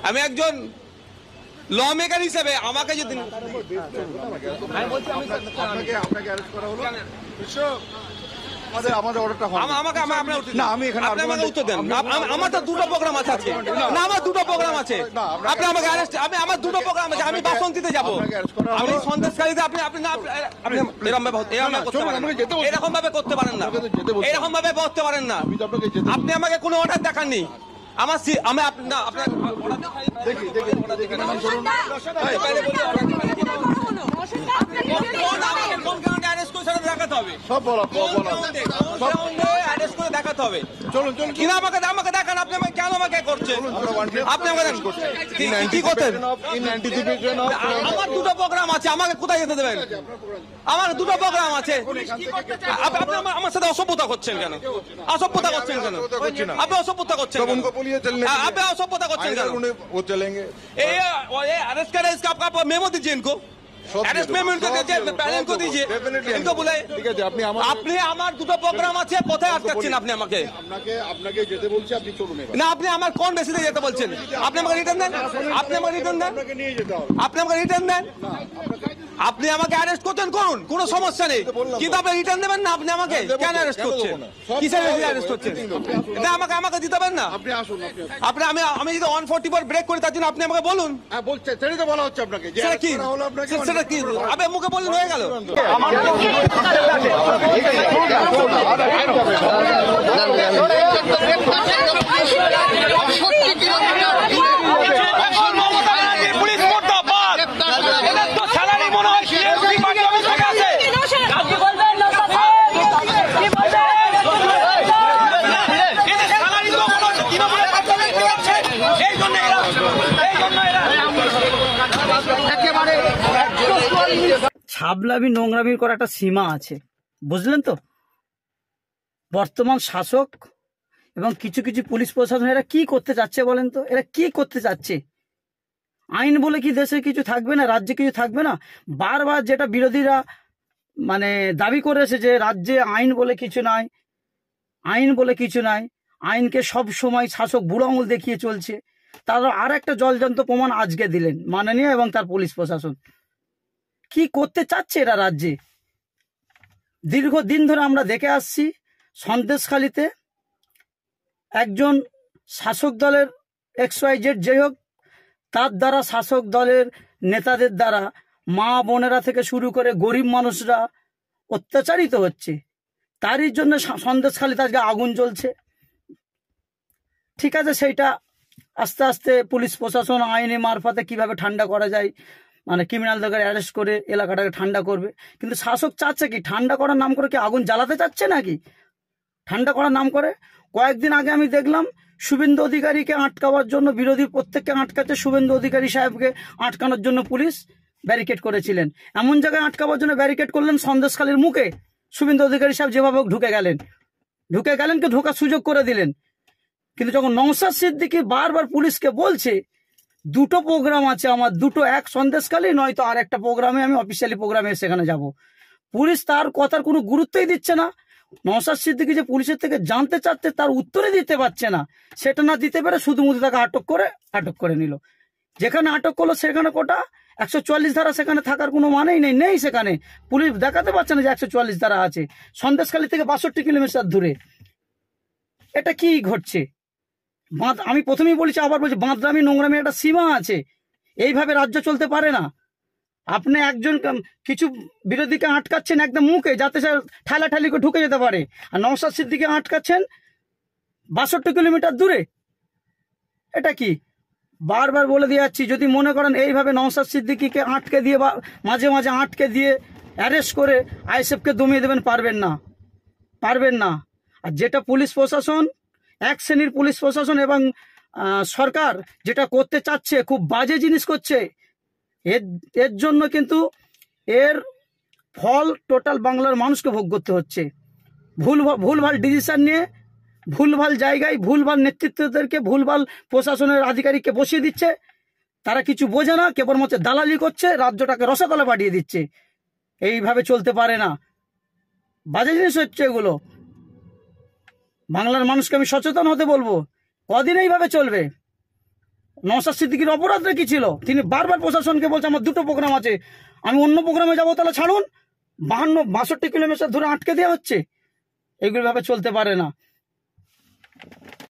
আমি একজন ল মেকার হিসেবে আমাকে যদি আমার তো দুটো প্রোগ্রাম আছে আজকে না আমার দুটো প্রোগ্রাম আছে আপনি আমাকে অ্যারেস্ট আমার দুটো প্রোগ্রাম আছে আমি বাসন্তীতে যাবো আমি সন্দেশকারীতে আপনি আপনি না আপনি এরকম ভাবে করতে পারেন না এরকম ভাবে করতে পারেন না আপনি আমাকে কোনো অর্ডার দেখাননি আমার আমি না আপনার দেখাতে হবে দেখাতে হবে কিনা আমাকে আমাকে দেখান আপনি আমাকে কেন আমাকে করছেন আপনি আমাকে কি করতেন আমার দুটো প্রোগ্রাম আছে আমাকে কোথায় যেতে দেবেন আমার দুটো প্রোগ্রাম আছে আপনি আমার সাথে অসভ্যতা করছেন কেন অসভ্যতা করছেন কেন আপনি অসভ্যতা করছেন আপনি অসভ্যতা করছেন কেন आपका मेमो दीजिए इनको अरेस्ट में इनको दीजिए पैनल को दीजिए इनको बुलाए আপনি আমার দুটো প্রোগ্রাম আছে কোথায় আটকাচ্ছেন আপনি আমাকে আপনাকে যেতে বলছি আপনি চলুন না আপনি আমার কোন বেসিসে যেতে বলছেন আপনি আমাকে রিটার্ন দেন আপনি আমাকে রিটার্ন দেন আপনি আমাকে রিটার্ন দেন আপনি আমাকে অ্যারেস্ট করতেন করুন কোনো সমস্যা নেই কিন্তু আপনি রিটার্ন দেবেন না আপনি আমাকে কেন অ্যারেস্ট করছেন কিসের বেসিসে অ্যারেস্ট করছেন এটা আমাকে দিতে পারেন না আপনি আসুন আপনি আমি যদি 144 ব্রেক করি তার জন্য আপনি আমাকে বলুন হ্যাঁ বলছে সেটাই তো বলা হচ্ছে আপনাকে যে কি হলো আপনাকে সেটা কি আপনি মুখে বললেন হয়ে গেল ছাবলামি নোংরামির করা একটা সীমা আছে বুঝলেন তো বর্তমান শাসক এবং কিছু কিছু পুলিশ প্রশাসন এরা কি করতে চাচ্ছে বলেন তো এরা কি করতে চাচ্ছে আইন বলে কি দেশে কিছু থাকবে না রাজ্যে কিছু থাকবে না বারবার যেটা বিরোধীরা মানে দাবি করেছে যে রাজ্যে আইন বলে কিছু নাই আইন বলে কিছু নাই আইনকে সব সময় শাসক বুড়ো আঙুল দেখিয়ে চলছে তারা আর একটা জলজন্ত প্রমাণ আজকে দিলেন মাননীয় এবং তার পুলিশ প্রশাসন কি করতে চাচ্ছে এরা রাজ্যে দীর্ঘদিন ধরে আমরা দেখে আসছি সন্দেশখালীতে একজন শাসক দলের XYZ যাই হোক তার দ্বারা শাসক দলের নেতাদের দ্বারা মা বোনেরা থেকে শুরু করে গরিব মানুষরা অত্যাচারিত হচ্ছে তারই জন্য সন্দেশখালীতে আজকে আগুন জ্বলছে ঠিক আছে সেইটা আস্তে আস্তে পুলিশ প্রশাসন আইনি মারফতে কিভাবে ঠান্ডা করা যায় মানে ক্রিমিনালদের অ্যারেস্ট করে এলাকাটাকে ঠান্ডা করবে কিন্তু শাসক চাচ্ছে কি ঠান্ডা করার নাম করে কি আগুন জ্বালাতে চাচ্ছে নাকি ঠান্ডা করার নাম করে কয়েকদিন আগে আমি দেখলাম শুভেন্দু অধিকারীকে আটকাবার জন্য বিরোধী প্রত্যেককে আটকাচ্ছে শুভেন্দু অধিকারী সাহেবকে আটকানোর জন্য পুলিশ ব্যারিকেড করেছিলেন এমন জায়গায় আটকাবার জন্য ব্যারিকেড করলেন সন্দেশখালীর মুখে শুভেন্দু অধিকারী সাহেব যেভাবে ঢুকে গেলেন কি ঢোকার সুযোগ করে দিলেন কিন্তু যখন নওশাদ সিদ্দিকী বারবার পুলিশকে বলছে দুটো প্রোগ্রাম আছে আমার দুটো এক সন্দেশখালী নয়তো আর একটা প্রোগ্রামে আমি অফিসিয়ালি প্রোগ্রামে সেখানে যাব পুলিশ তার কথার কোনো গুরুত্বই দিচ্ছে না নওশাদ সিদ্দিকী যে পুলিশের থেকে জানতে চাচ্ছে তার উত্তরে দিতে পারছে না সেটা না দিতে পেরে শুধু তাকে আটক করে নিল যেখানে আটক করলো সেখানে কোটা 144 ধারা সেখানে থাকার কোনো মানেই নেই সেখানে পুলিশ দেখাতে পারছে না যে 144 ধারা আছে সন্দেশখালী থেকে 62 কিলোমিটার দূরে এটা কি ঘটছে আমি প্রথমেই বলেছি আবার বলছি বাঁদরামি নোংরামি একটা সীমা আছে এইভাবে রাজ্য চলতে পারে না আপনি একজন কিছু বিরোধীকে আটকাচ্ছেন একদম মুখে যাতে সে ঠালাঠালি করে ঢুকে যেতে পারে আর নওশাদ সিদ্দিকীকে আটকাচ্ছেন 62 কিলোমিটার দূরে এটা কি বারবার বলে দিয়ে যাচ্ছি যদি মনে করেন এইভাবে নওশাদ সিদ্দিকীকে আটকে দিয়ে বা মাঝে মাঝে আটকে দিয়ে অ্যারেস্ট করে আইএসএফকে দমিয়ে দেবেন পারবেন না আর যেটা পুলিশ প্রশাসন এক শ্রেণীর পুলিশ প্রশাসন এবং সরকার যেটা করতে চাচ্ছে খুব বাজে জিনিস করছে এর জন্য কিন্তু এর ফল টোটাল বাংলার মানুষকে ভোগ করতে হচ্ছে ভুলভাল ডিসিশন নিয়ে ভুলভাল জায়গায় ভুলভাল নেতৃত্বদেরকে ভুলভাল প্রশাসনের আধিকারিককে বসিয়ে দিচ্ছে তারা কিছু বোঝে না কেবলমাত্র দালালি করছে রাজ্যটাকে রসাতলে পাঠিয়ে দিচ্ছে এইভাবে চলতে পারে না বাজে জিনিস হচ্ছে এগুলো বাংলার মানুষকে আমি সচেতন হতে বলবো কদিন এইভাবে চলবে নওশাদ সিদ্দিকীর অপরাধটা কি ছিল? তিনি বারবার প্রশাসনকে বলছে আমার দুটো প্রোগ্রাম আছে, আমি অন্য প্রোগ্রামে যাবো, তাহলে ছাড়ুন। 62 কিলোমিটার ধরে আটকে দেওয়া হচ্ছে। এগুলো ভাবে চলতে পারে না।